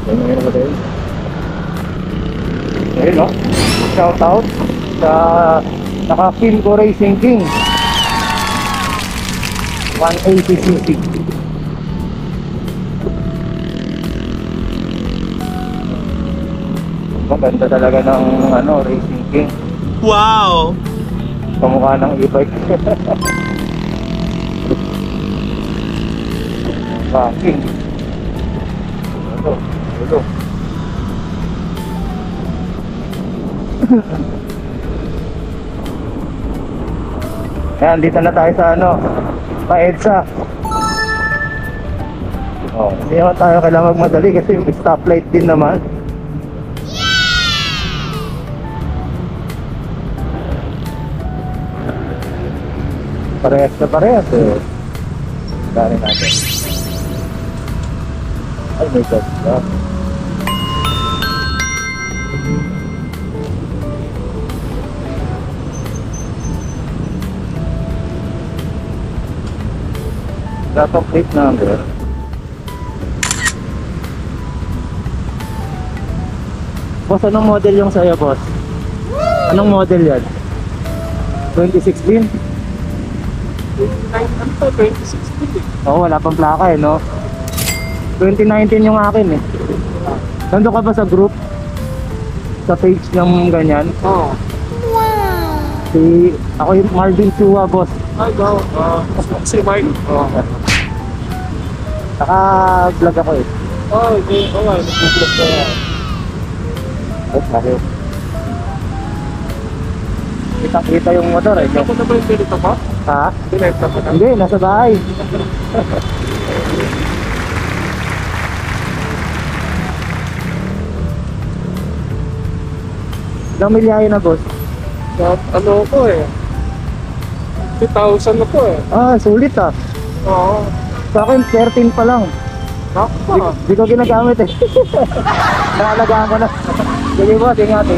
Ayun ba tayo? Ayun no? Shout out sa naka-Kimco Racing King 180cc. Maganda talaga ng Racing King. Wow! Kamukha ng e-bike. King. Ito. Ayan, dito na tayo sa pa-EDSA. Hindi naman tayo kailangan magmadali kasi may stoplight din naman. Parehas na parehas eh. Dali natin. Ay, may God. Dapat plate number. Boss, anong model yung sa'yo, boss? Anong model yan? 2016? 2016 eh. Oo, wala pang plaka eh, no? 2019 yung akin eh. Nandun ka ba sa group? Sa page ng ganyan? Oo. Ako yung Marvin Chua, boss. Ay, go. Si Mike. Naka-vlog ako eh. Okay. Nag-vlog ka yan. Bakit? Kita yung motor eh. Ako na ba yung pinito ko? Ha? Pinito ko na. Hindi, nasa bahay. Ilang milyahe na, boss? Ano ko eh. 2,000 na po eh. Sulit ah. Oo. Sa akin, 13 pa lang. Nakapa. Di ko ginagamit eh. Nakalagaan ko na. Sige boss, ingat.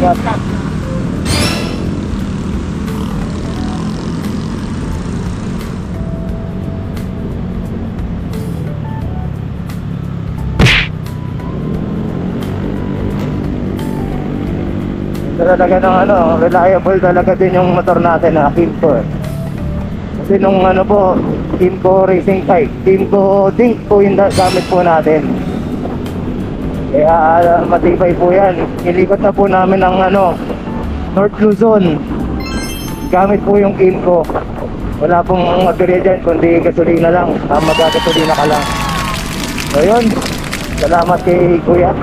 Talaga ng reliable talaga din yung motor natin na Kimco eh. Kasi nung Kimco Racing Bike, Kimco Dink po yung gamit po natin. Kaya matibay po yan. Ilikot na po namin ng North Luzon. Gamit po yung Kimco. Wala pong aberya dyan kundi gasolina lang. Magagasolina ka lang. So yun, salamat kay Kuya.